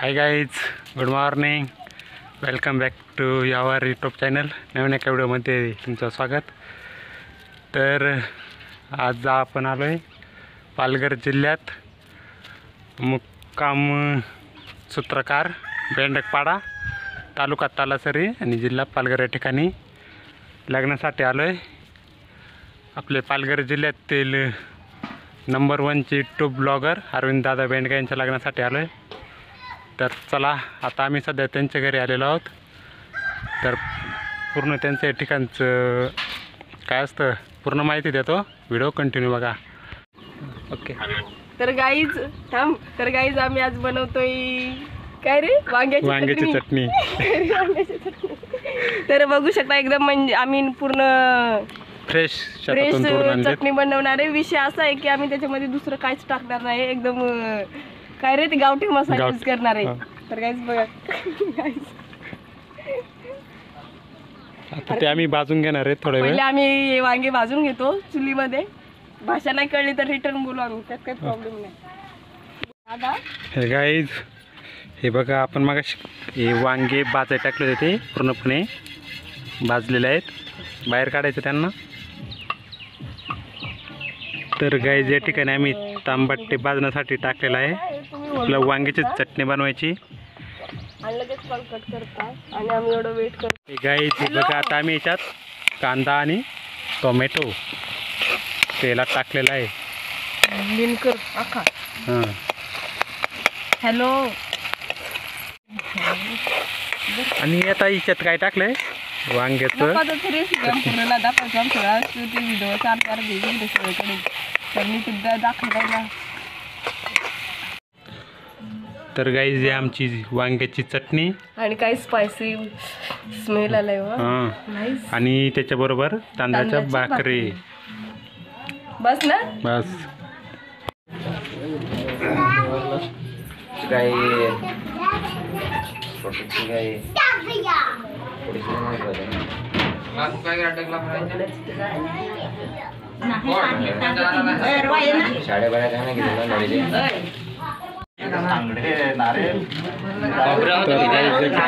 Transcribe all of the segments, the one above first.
High guys, good morning. Welcome back to यावर YouTube channel. नवीन एका व्हिडिओमध्ये तुमचं स्वागत. तर आज आपण आलो आहे पालघर जिल्ह्यात मुक्काम सूत्रकार बेंडकपाडा, तालुका तालासरी आणि जिल्हा पालघर या ठिकाणी लग्नासाठी आलो आहे. आपले पालघर जिल्ह्यातील नंबर 1चे यूट्यूब ब्लॉगर अरविंद दादा बेंडके यांच्या लग्नासाठी आलो आहे. तर चला, आता आम्ही सध्या त्यांच्या घरी आलेलो आहोत. तर पूर्ण त्यांच्या ठिकाणचं काय असतं पूर्ण माहिती देतो. व्हिडिओ कंटिन्यू बघा. ओके. तर गाईज आम्ही आज बनवतोय काय रे, वांग्याची चटणी. तर बघू शकता एकदम म्हणजे आम्ही पूर्ण फ्रेश चटणी बनवणार आहे. विषय असा आहे की आम्ही त्याच्यामध्ये दुसरं काहीच टाकणार नाही. एकदम काय रे ते गावठी मसाला यूज करणार आहे. तर गाईज बघा, आता ते आम्ही भाजून घेणार आहे थोड्या वेळ. पहिले आम्ही वांगे भाजून घेतो चुलीमध्ये. भाषा नाही कळली तर रिटर्न बोलू आम्ही, त्यात काही प्रॉब्लेम नाही. दादा हे गाईज, हे बघा, आपण मग हे वांगे भाजायला टाकले होते, ते पूर्णपणे भाजलेले आहेत. बाहेर काढायचं त्यांना. तर गाईज या ठिकाणी आम्ही तांबट्टे भाजण्यासाठी टाकलेला आहे. आपल्या वांग्याची चटणी बनवायची. आणि लगेच कॉल कट करतात आणि आम्ही एवढं वेट करतो. गाईज हे बघा, आता आम्ही याच्यात कांदा आणि टोमॅटो तेलात टाकलेला आहे. लिंकर आखा. हां, हॅलो. आणि आता याच्यात काय टाकलंय, वांग्याचं. तर गाईज ही आमची वांग्याची चटणी आणि काही स्पायसी स्मेल आलाय. हां, आणि त्याच्याबरोबर तांदळाच्या भाकरी. बस ना, बस.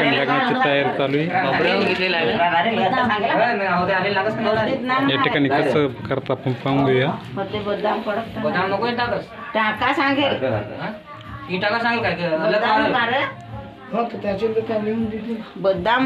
लग्नाची तयारी चालू आहे. या ठिकाणी कसं करता आपण पाहून घेऊया. बदाम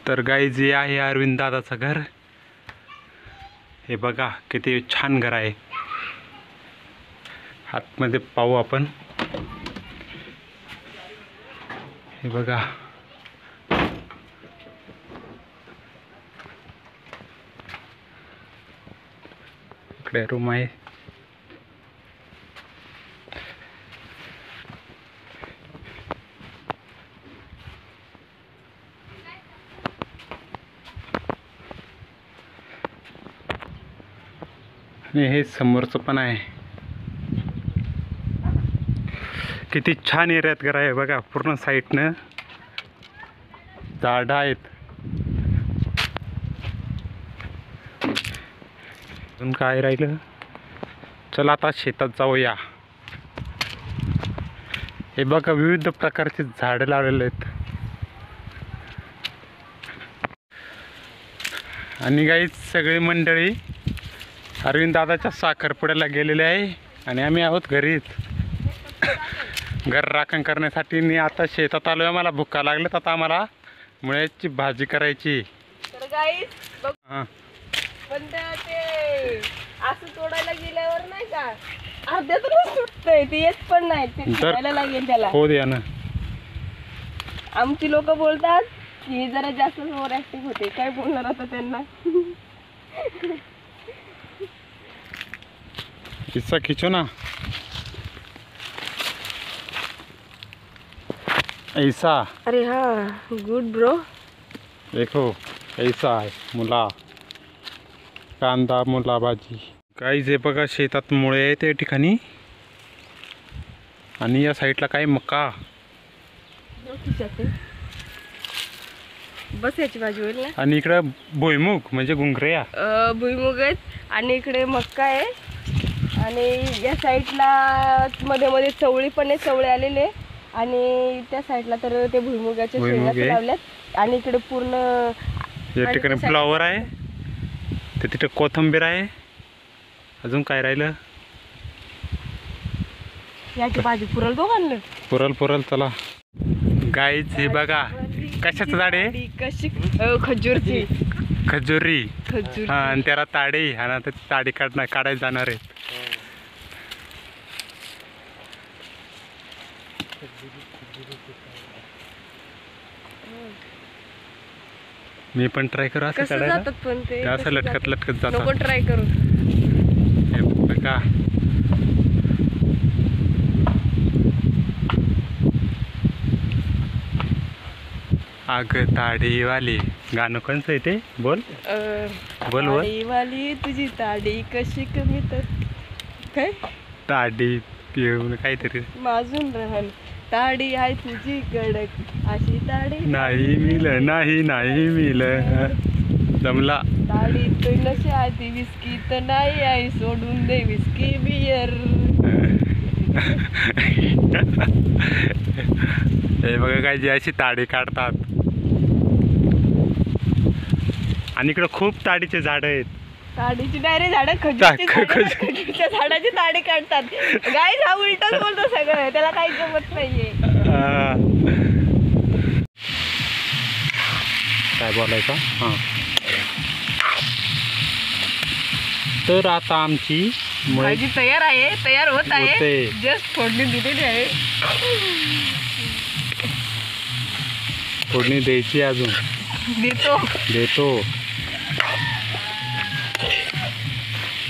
तर गाईज हे आहे अरविंद दादाचं घर. हे बघा किती छान घर आहे. आतमध्ये पाहू आपण. हे बघा, इकडे रूम आहे. आणि हे समोरचं पण आहे. किती छान एरियात घर आहे बघा. पूर्ण साईडनं झाडं आहेत. अजून काय राहिलं. चला आता शेतात जाऊया. हे बघा, विविध प्रकारचे झाडं लावलेले आहेत. आणि गाईज सगळी मंडळी अरविंद दादाच्या साखरपुड्याला गेलेले आहे आणि आम्ही आहोत घरीच. घर राखण करण्यासाठी मी आता शेतात आलो आहे. मला भुका लागलेत. आता आम्हाला मुळ्याची भाजी करायची. तर गाईस बघ, हां पण ते असं तोडायला गेल्यावर नाही का अर्ध्यातूनच सुटतंय, ते येत पण नाही, ते तर फिरायला लागेल त्याला. हो द्या ना. आमची लोक बोलतात की हे जरा जास्त ओव्हर ऍक्टिंग होते. काय बोलणार आता त्यांना. हिस्सा खिचो ना. ऐसा अरे हा गुड ब्रो. देखो ऐसा आहे मुला, कांदा मुला भाजी. काही जे बघा शेतात मुळे आहे त्या ठिकाणी, आणि या साईडला काय मका. बस याची भाजी होईल ना. आणि इकडं भुईमुग म्हणजे गुंगऱ्या. भुईमुग आहेत आणि इकडे मक्का आहे, आणि या साईडला मध्ये मध्ये चवळी पण आहे, चवळे आलेले, आणि त्या साईडला तर ते भुईमुगाच्या भुईमुग शेंगा आहे. लावल्यात, आणि इकडे पूर्ण या ठिकाणी फ्लॉवर आहे, तर तिथे कोथिंबीर आहे. अजून काय राहिलं. याची भाजी पुरल दोघांना. पुरल चला. गाईच हे बघा कशाचं झाड आहे. कशी खजूरची. खजुरी. खजूर. हा, आणि त्याला ताडी, हा ना, ताडी काढायला जाणार आहे. मी पण ट्राय करू असं कसं काढायला. जातात पण ते ते असं कसं लटकत जातात? लटकत नको जातात. ट्राय करू. हे बघा आग ताडीवाली. गाणं कोणचं आहे ते? बोल बोल बोल. वाली तुझी ताडी कशी कमी तर काय ताडी पिऊन काहीतरी. माजून राहल ताडी आहे तुझी कडक, अशी ताडी नाही मिल जमला. ताडी तो नशे आहे ती विस्की तर नाही आहे, सोडून दे विस्की बियर. हे बघा काय जी अशी ताडी काढतात, आणि इकडं खूप ताडीचे झाड आहेत. ताडीची डायरेक्ट झाडं खजूरच्या झाडाची ताडी काढतात. गाय हा उलटच बोलतो सगळं, त्याला काही जमत नाहीये. काय बोलायचं. हां, तर आता आमची भाजी तयार आहे, तयार होत आहे. होते. जस्ट फोडणी दिलेली आहे. फोडणी द्यायची, अजून देतो.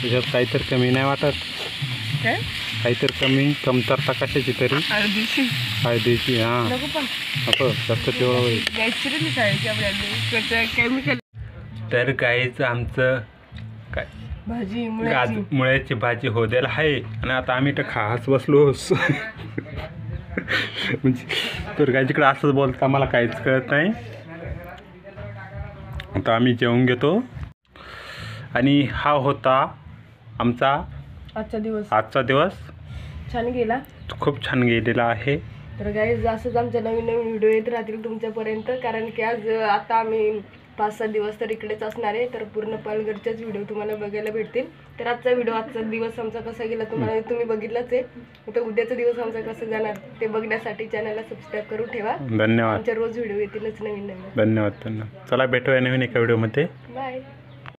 त्याच्यात काहीतरी कमी नाही वाटत. काय काहीतरी कमतरता कशाची तरी फायद्याची. हां नको पण नको जास्त तेवढं होईल. नॅचरली खायची आपल्याला, केमिकल. तर गाईचं आमचं काय भाजी मुळ्याची भाजी होद्याला आहे, आणि आता आम्ही तर खास बसलो. म्हणजे तर गायच्याकडे असंच बोलतं, आम्हाला काहीच कळत नाही. आता आम्ही जेवून घेतो. आणि हा होता आमचा आजचा दिवस. छान गेला, खूप छान गेलेला आहे. तर गाईज असंच आमच्या नवीन व्हिडिओ येत राहतील तुमच्यापर्यंत, कारण की आज आता आम्ही 5-7 दिवस तर इकडेच असणार आहे, तर पूर्ण पालघरच्याच व्हिडिओ तुम्हाला बघायला भेटतील. तर आजचा दिवस आमचा कसा गेला तुम्ही बघितलाच आहे. तर उद्याचा दिवस आमचा कसा जाणार ते बघण्यासाठी चॅनलला सबस्क्राईब करून ठेवा. धन्यवाद. आमच्या रोज व्हिडिओ येतीलच नवीन. धन्यवाद. चला भेटूया नवीन एका व्हिडिओमध्ये. बाय.